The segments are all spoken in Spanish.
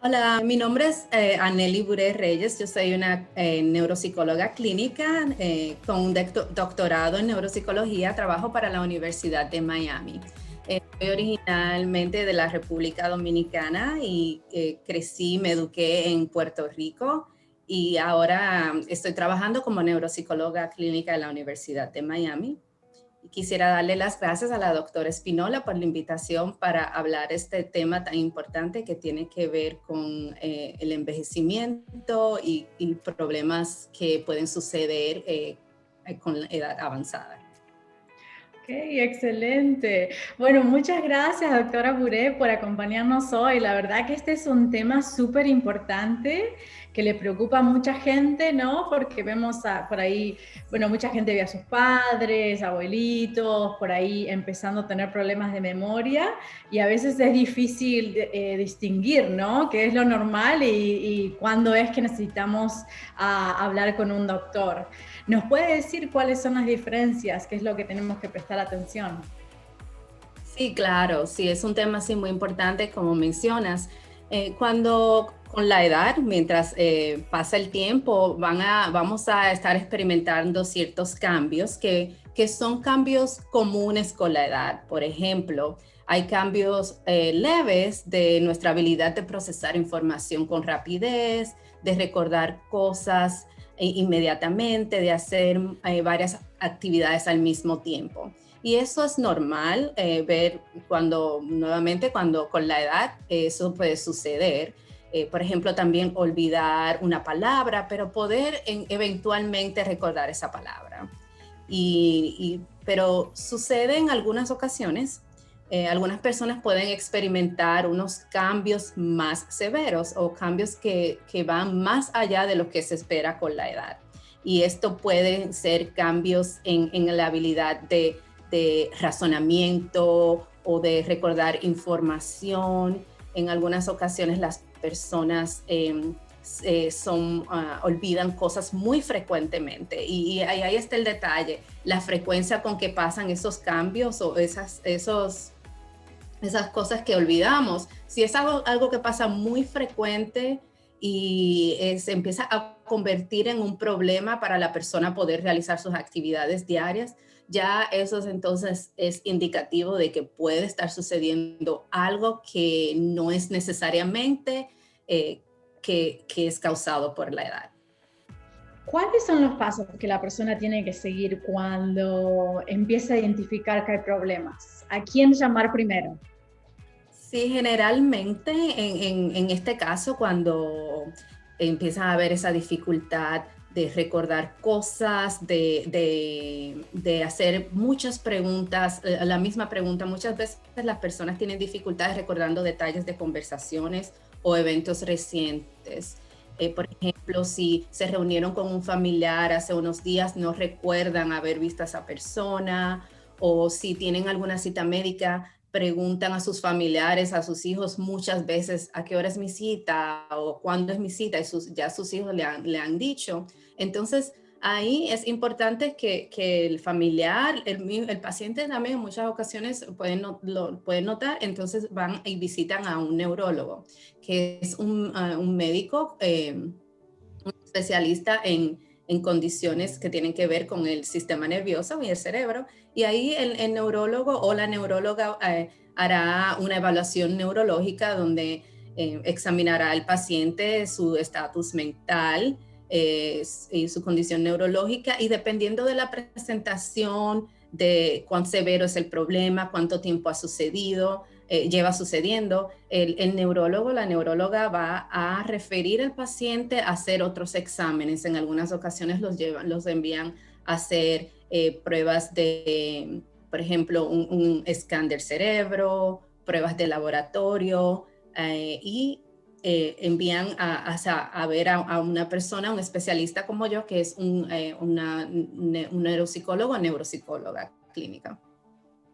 Hola, mi nombre es Anneli Buré Reyes. Yo soy una neuropsicóloga clínica con un doctorado en neuropsicología. Trabajo para la Universidad de Miami. Soy originalmente de la República Dominicana y crecí, me eduqué en Puerto Rico y ahora estoy trabajando como neuropsicóloga clínica en la Universidad de Miami. Y quisiera darle las gracias a la doctora Espinola por la invitación para hablar este tema tan importante que tiene que ver con el envejecimiento y problemas que pueden suceder con la edad avanzada. Ok, excelente. Bueno, muchas gracias, doctora Buré, por acompañarnos hoy. La verdad que este es un tema súper importante que le preocupa a mucha gente, ¿no? Porque vemos por ahí, bueno, mucha gente ve a sus padres, abuelitos, por ahí empezando a tener problemas de memoria y a veces es difícil distinguir, ¿no? ¿Qué es lo normal y cuándo es que necesitamos hablar con un doctor? ¿Nos puede decir cuáles son las diferencias? ¿Qué es lo que tenemos que prestar atención? Sí, claro, sí, es un tema así muy importante, como mencionas. Cuando con la edad, mientras pasa el tiempo, vamos a estar experimentando ciertos cambios que son cambios comunes con la edad. Por ejemplo, hay cambios leves de nuestra habilidad de procesar información con rapidez, de recordar cosas inmediatamente, de hacer varias actividades al mismo tiempo. Y eso es normal ver nuevamente, cuando con la edad eso puede suceder. Por ejemplo, también olvidar una palabra, pero poder eventualmente recordar esa palabra. Pero sucede en algunas ocasiones. Algunas personas pueden experimentar unos cambios más severos o cambios que van más allá de lo que se espera con la edad. Y esto pueden ser cambios en la habilidad de razonamiento o de recordar información. En algunas ocasiones las personas olvidan cosas muy frecuentemente y ahí está el detalle, la frecuencia con que pasan esos cambios o esas cosas que olvidamos. Si es algo que pasa muy frecuente y se empieza a convertir en un problema para la persona poder realizar sus actividades diarias, ya eso entonces es indicativo de que puede estar sucediendo algo que no es necesariamente que es causado por la edad. ¿Cuáles son los pasos que la persona tiene que seguir cuando empieza a identificar que hay problemas? ¿A quién llamar primero? Sí, generalmente en este caso, cuando empieza a haber esa dificultad de recordar cosas, de hacer muchas preguntas, la misma pregunta, muchas veces las personas tienen dificultades recordando detalles de conversaciones o eventos recientes. Por ejemplo, si se reunieron con un familiar hace unos días, no recuerdan haber visto a esa persona, o si tienen alguna cita médica, preguntan a sus familiares, a sus hijos muchas veces a qué hora es mi cita o cuándo es mi cita y ya sus hijos le han dicho. Entonces, ahí es importante que el familiar, el paciente también en muchas ocasiones lo pueden notar, entonces van y visitan a un neurólogo, que es un médico, un especialista en condiciones que tienen que ver con el sistema nervioso y el cerebro. Y ahí el neurólogo o la neuróloga hará una evaluación neurológica donde examinará al paciente su estatus mental y su condición neurológica, y dependiendo de la presentación, de cuán severo es el problema, cuánto tiempo ha sucedido, lleva sucediendo, el neurólogo, la neuróloga va a referir al paciente a hacer otros exámenes. En algunas ocasiones los envían a hacer pruebas de, por ejemplo, un scan del cerebro, pruebas de laboratorio, y envían a ver a una persona, un especialista como yo, que es un neuropsicólogo o neuropsicóloga clínica.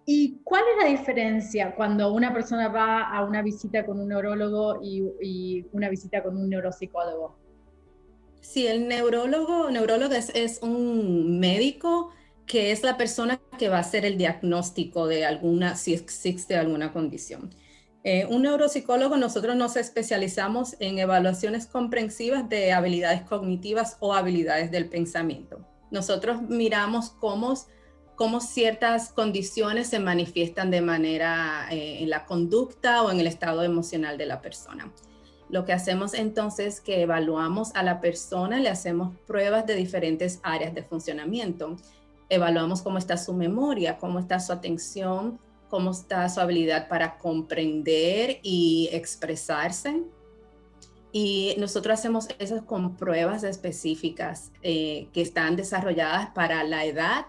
¿Y cuál es la diferencia cuando una persona va a una visita con un neurólogo y una visita con un neuropsicólogo? Sí, el neurólogo es un médico que es la persona que va a hacer el diagnóstico de si existe alguna condición. Un neuropsicólogo, nosotros nos especializamos en evaluaciones comprensivas de habilidades cognitivas o habilidades del pensamiento. Nosotros miramos cómo ciertas condiciones se manifiestan de manera en la conducta o en el estado emocional de la persona. Lo que hacemos entonces es que evaluamos a la persona, le hacemos pruebas de diferentes áreas de funcionamiento. Evaluamos cómo está su memoria, cómo está su atención, cómo está su habilidad para comprender y expresarse. Y nosotros hacemos eso con pruebas específicas que están desarrolladas para la edad,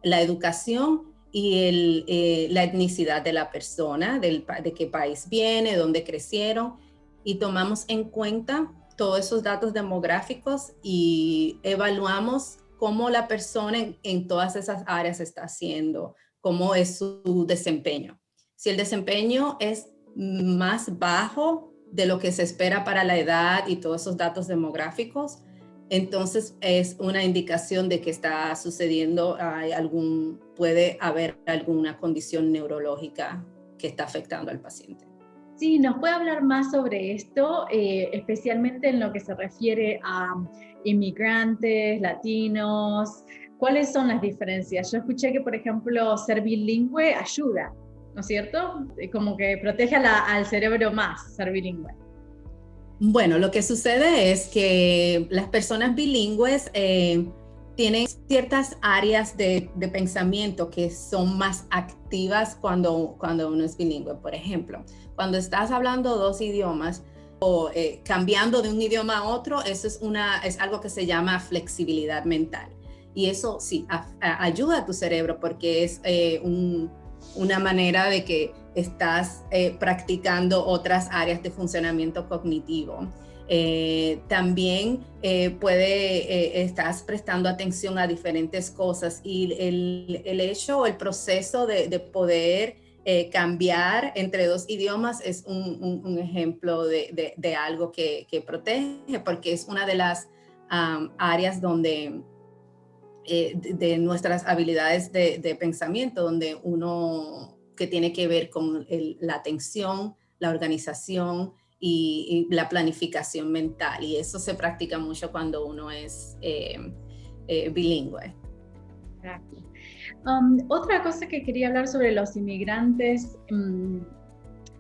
la educación y la etnicidad de la persona, de qué país viene, dónde crecieron. Y tomamos en cuenta todos esos datos demográficos y evaluamos cómo la persona en todas esas áreas está haciendo, cómo es su desempeño. Si el desempeño es más bajo de lo que se espera para la edad y todos esos datos demográficos, entonces es una indicación de que está sucediendo, puede haber alguna condición neurológica que está afectando al paciente. Sí, ¿nos puede hablar más sobre esto, especialmente en lo que se refiere a inmigrantes, latinos? ¿Cuáles son las diferencias? Yo escuché que, por ejemplo, ser bilingüe ayuda, ¿no es cierto? Como que protege al cerebro más ser bilingüe. Bueno, lo que sucede es que las personas bilingües tienen ciertas áreas de pensamiento que son más activas cuando uno es bilingüe. Por ejemplo, cuando estás hablando dos idiomas o cambiando de un idioma a otro, eso es algo que se llama flexibilidad mental. Y eso sí, ayuda a tu cerebro porque es una manera de que estás practicando otras áreas de funcionamiento cognitivo. También estás prestando atención a diferentes cosas y el hecho o el proceso de poder cambiar entre dos idiomas es un ejemplo de algo que protege, porque es una de las áreas donde de nuestras habilidades de pensamiento, donde uno que tiene que ver con la atención, la organización y la planificación mental. Y eso se practica mucho cuando uno es bilingüe. Exacto. Otra cosa que quería hablar sobre los inmigrantes,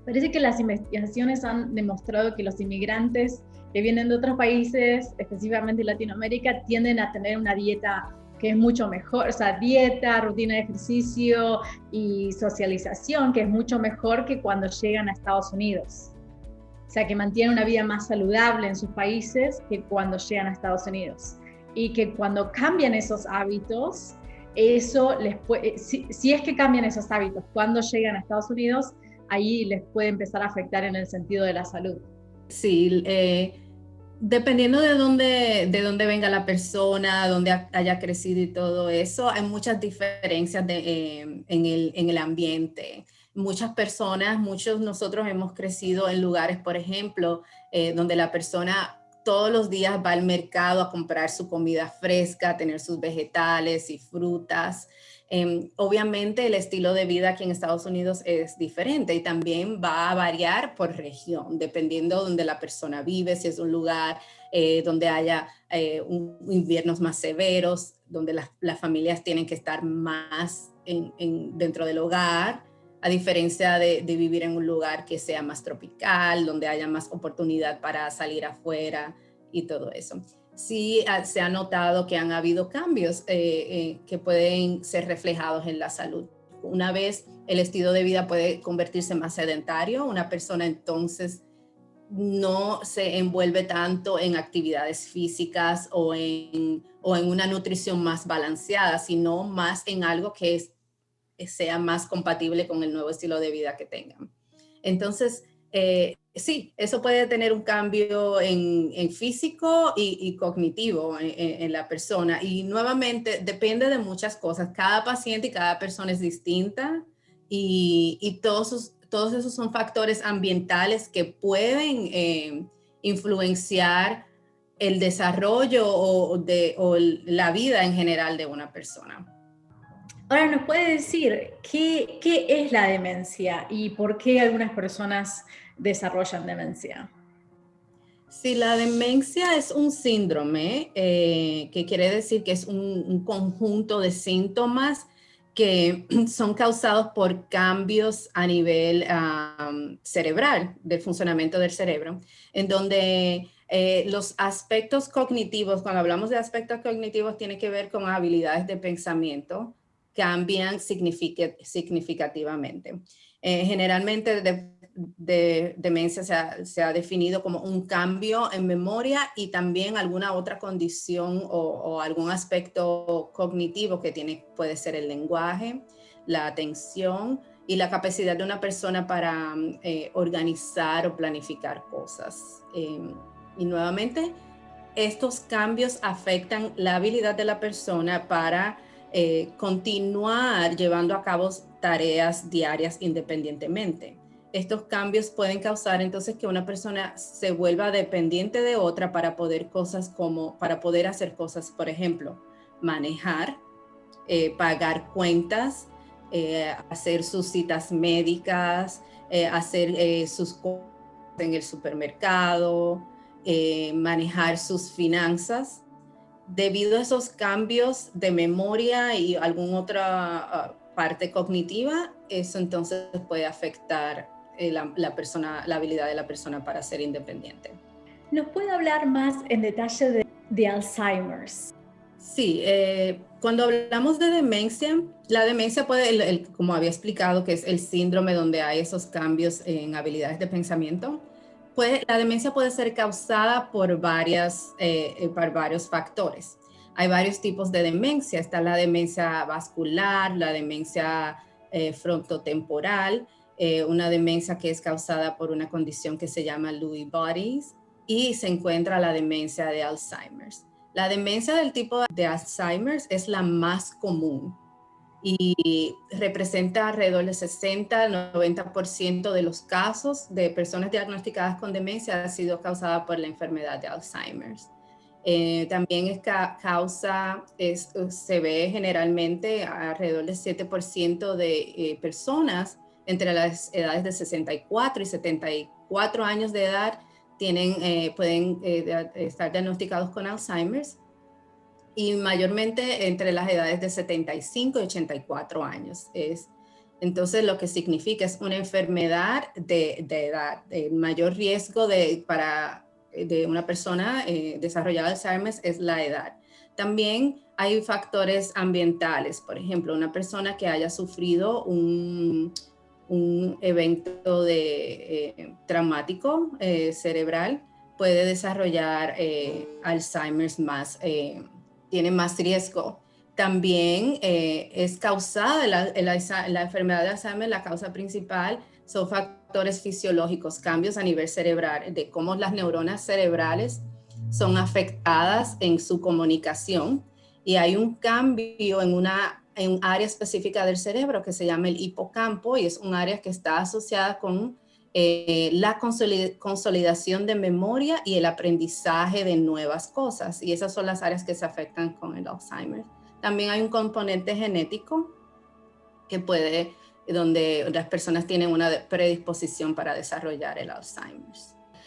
parece que las investigaciones han demostrado que los inmigrantes que vienen de otros países, específicamente Latinoamérica, tienden a tener una dieta que es mucho mejor, o sea, dieta, rutina de ejercicio y socialización, que es mucho mejor que cuando llegan a Estados Unidos. O sea, que mantienen una vida más saludable en sus países que cuando llegan a Estados Unidos. Y que cuando cambian esos hábitos, eso les puede, si es que cambian esos hábitos cuando llegan a Estados Unidos, ahí les puede empezar a afectar en el sentido de la salud. Sí, dependiendo de dónde venga la persona, dónde haya crecido y todo eso, hay muchas diferencias en el ambiente. Muchas personas, muchos nosotros hemos crecido en lugares, por ejemplo, donde la persona todos los días va al mercado a comprar su comida fresca, a tener sus vegetales y frutas. Obviamente el estilo de vida aquí en Estados Unidos es diferente y también va a variar por región, dependiendo de donde la persona vive, si es un lugar donde haya inviernos más severos, donde las familias tienen que estar más dentro del hogar, a diferencia de vivir en un lugar que sea más tropical, donde haya más oportunidad para salir afuera y todo eso. Sí se ha notado que han habido cambios que pueden ser reflejados en la salud. Una vez el estilo de vida puede convertirse más sedentario, una persona entonces no se envuelve tanto en actividades físicas o en una nutrición más balanceada, sino más en algo que sea más compatible con el nuevo estilo de vida que tengan. Entonces, sí, eso puede tener un cambio en físico y cognitivo en la persona. Y nuevamente, depende de muchas cosas. Cada paciente y cada persona es distinta y todos esos son factores ambientales que pueden influenciar el desarrollo o la vida en general de una persona. Ahora, ¿nos puede decir qué es la demencia y por qué algunas personas desarrollan demencia? Sí, la demencia es un síndrome, que quiere decir que es un conjunto de síntomas que son causados por cambios a nivel cerebral, del funcionamiento del cerebro, en donde los aspectos cognitivos, cuando hablamos de aspectos cognitivos, tiene que ver con habilidades de pensamiento, cambian significativamente. Generalmente de demencia se ha definido como un cambio en memoria y también alguna otra condición o algún aspecto cognitivo que tiene, puede ser el lenguaje, la atención y la capacidad de una persona para organizar o planificar cosas. Y nuevamente, estos cambios afectan la habilidad de la persona para continuar llevando a cabo tareas diarias independientemente. Estos cambios pueden causar entonces que una persona se vuelva dependiente de otra para poder para poder hacer cosas, por ejemplo, manejar, pagar cuentas, hacer sus citas médicas, hacer sus cosas en el supermercado, manejar sus finanzas. Debido a esos cambios de memoria y alguna otra parte cognitiva, eso entonces puede afectar la habilidad de la persona para ser independiente. ¿Nos puede hablar más en detalle de Alzheimer's? Sí, cuando hablamos de demencia, la demencia puede, como había explicado, que es el síndrome donde hay esos cambios en habilidades de pensamiento, la demencia puede ser causada por varios factores. Hay varios tipos de demencia. Está la demencia vascular, la demencia frontotemporal, una demencia que es causada por una condición que se llama Lewy bodies, y se encuentra la demencia de Alzheimer's. La demencia del tipo de Alzheimer es la más común y representa alrededor del 60 al 90% de los casos de personas diagnosticadas con demencia ha sido causada por la enfermedad de Alzheimer. También se ve generalmente alrededor del 7% de personas entre las edades de 64 y 74 años de edad pueden estar diagnosticados con Alzheimer, y mayormente entre las edades de 75 y 84 años. Entonces, lo que significa es una enfermedad de edad. El mayor riesgo de una persona desarrollada Alzheimer es la edad. También hay factores ambientales, por ejemplo, una persona que haya sufrido un evento traumático cerebral puede desarrollar Alzheimer tiene más riesgo. También es causada la enfermedad de Alzheimer, la causa principal son factores fisiológicos, cambios a nivel cerebral, de cómo las neuronas cerebrales son afectadas en su comunicación, y hay un cambio en un área específica del cerebro que se llama el hipocampo, y es un área que está asociada con la consolidación de memoria y el aprendizaje de nuevas cosas. Y esas son las áreas que se afectan con el Alzheimer. También hay un componente genético donde las personas tienen una predisposición para desarrollar el Alzheimer.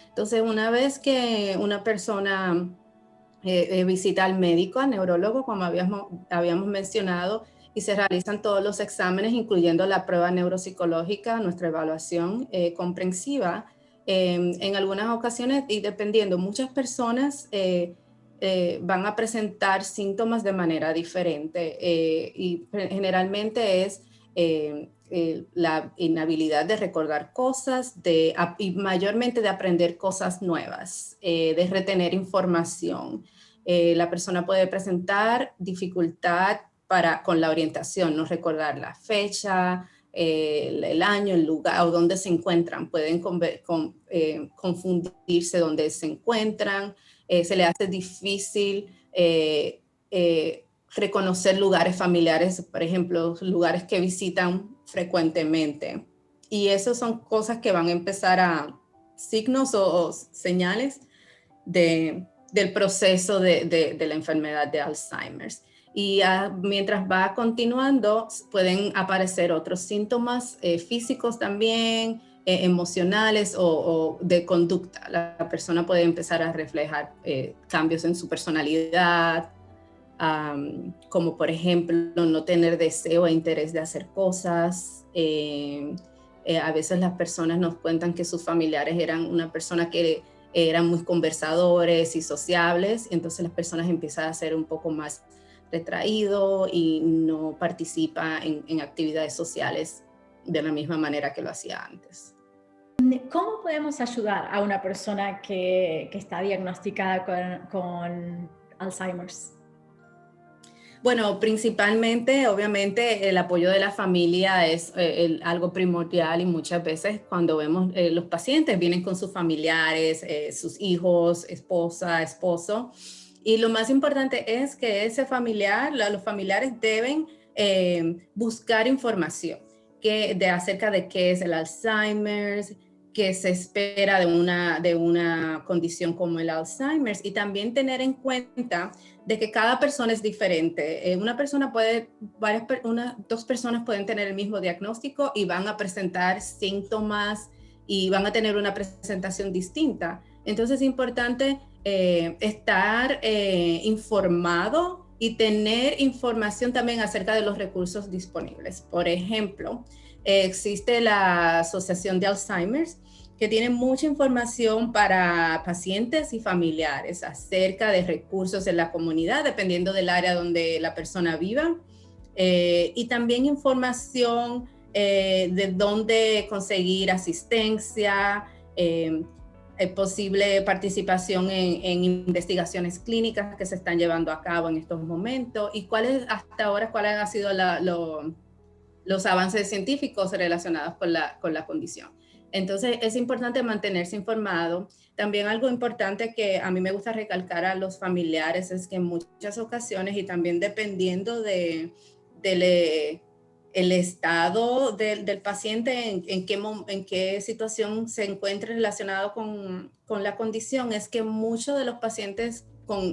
Entonces, una vez que una persona visita al médico, al neurólogo, como habíamos mencionado, y se realizan todos los exámenes, incluyendo la prueba neuropsicológica, nuestra evaluación comprensiva. En algunas ocasiones, y dependiendo, muchas personas van a presentar síntomas de manera diferente, y generalmente es la inhabilidad de recordar cosas, y mayormente de aprender cosas nuevas, de retener información. La persona puede presentar dificultad con la orientación, no recordar la fecha, el año, el lugar o dónde se encuentran. Pueden confundirse dónde se encuentran. Se le hace difícil reconocer lugares familiares, por ejemplo, lugares que visitan frecuentemente. Y esas son cosas que van a empezar signos o señales del proceso de la enfermedad de Alzheimer. y mientras va continuando pueden aparecer otros síntomas físicos también, emocionales o de conducta. La persona puede empezar a reflejar cambios en su personalidad, como por ejemplo no tener deseo e interés de hacer cosas. A veces las personas nos cuentan que sus familiares eran una persona que eran muy conversadores y sociables, entonces las personas empiezan a ser un poco más retraído y no participa en actividades sociales de la misma manera que lo hacía antes. ¿Cómo podemos ayudar a una persona que está diagnosticada con Alzheimer's? Bueno, principalmente, obviamente, el apoyo de la familia es algo primordial y muchas veces cuando vemos los pacientes vienen con sus familiares, sus hijos, esposa, esposo. Y lo más importante es que ese familiar, los familiares deben buscar información acerca de qué es el Alzheimer's, qué se espera de una condición como el Alzheimer's, y también tener en cuenta de que cada persona es diferente. Dos personas pueden tener el mismo diagnóstico y van a presentar síntomas y van a tener una presentación distinta. Entonces es importante estar informado y tener información también acerca de los recursos disponibles. Por ejemplo, existe la Asociación de Alzheimer's, que tiene mucha información para pacientes y familiares acerca de recursos en la comunidad, dependiendo del área donde la persona viva, y también información de dónde conseguir asistencia, posible participación en investigaciones clínicas que se están llevando a cabo en estos momentos, y cuáles han sido los avances científicos relacionados con la condición. Entonces es importante mantenerse informado. También algo importante que a mí me gusta recalcar a los familiares es que en muchas ocasiones, y también dependiendo del estado del paciente, en qué situación se encuentre relacionado con la condición, es que muchos de los pacientes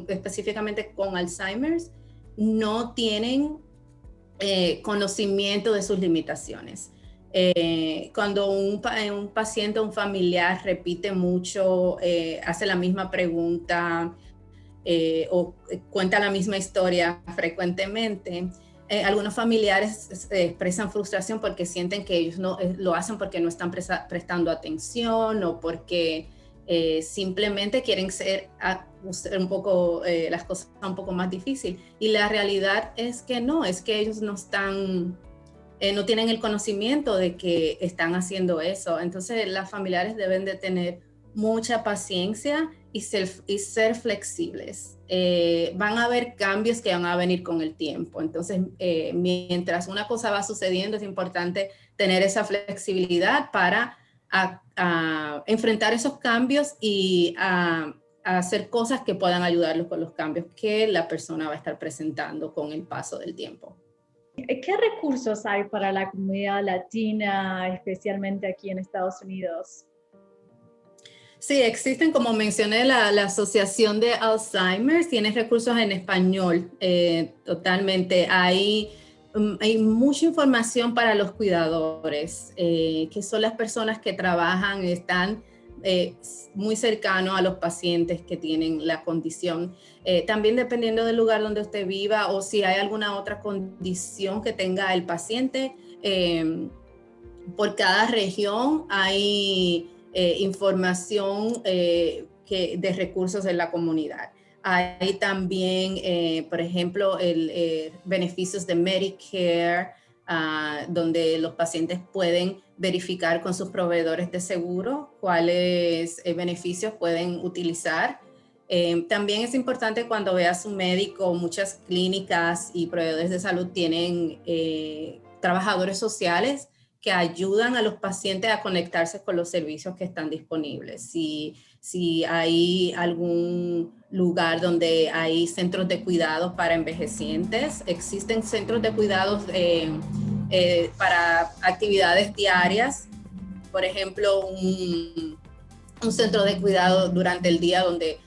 específicamente con Alzheimer's no tienen conocimiento de sus limitaciones. Cuando un paciente o un familiar repite mucho, hace la misma pregunta o cuenta la misma historia frecuentemente, algunos familiares expresan frustración porque sienten que ellos no lo hacen porque no están prestando atención o porque simplemente quieren ser un poco las cosas un poco más difíciles. Y la realidad es que no, es que ellos no tienen el conocimiento de que están haciendo eso. Entonces, las familiares deben de tener mucha paciencia y ser flexibles. Van a haber cambios que van a venir con el tiempo. Entonces, mientras una cosa va sucediendo, es importante tener esa flexibilidad para enfrentar esos cambios y a hacer cosas que puedan ayudarlos con los cambios que la persona va a estar presentando con el paso del tiempo. ¿Qué recursos hay para la comunidad latina, especialmente aquí en Estados Unidos? Sí, existen, como mencioné, la Asociación de Alzheimer's, tiene recursos en español, totalmente. Hay mucha información para los cuidadores, que son las personas que trabajan, están muy cercanos a los pacientes que tienen la condición. También dependiendo del lugar donde usted viva o si hay alguna otra condición que tenga el paciente, por cada región hay información de recursos en la comunidad. Hay también, por ejemplo, beneficios de Medicare, donde los pacientes pueden verificar con sus proveedores de seguro cuáles beneficios pueden utilizar. También es importante cuando vea a su médico, muchas clínicas y proveedores de salud tienen trabajadores sociales que ayudan a los pacientes a conectarse con los servicios que están disponibles. Si hay algún lugar donde hay centros de cuidados para envejecientes, existen centros de cuidados para actividades diarias, por ejemplo, un centro de cuidado durante el día donde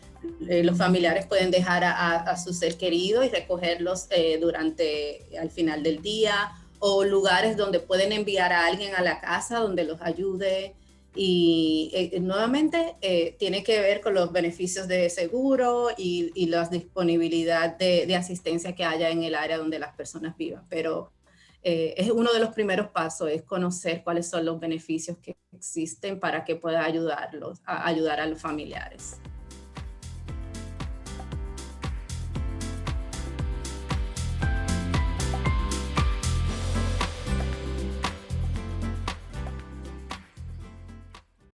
los familiares pueden dejar a su ser querido y recogerlos al final del día, o lugares donde pueden enviar a alguien a la casa donde los ayude. Y nuevamente tiene que ver con los beneficios de seguro y la disponibilidad de asistencia que haya en el área donde las personas vivan. Pero es uno de los primeros pasos, es conocer cuáles son los beneficios que existen para que pueda ayudar a los familiares.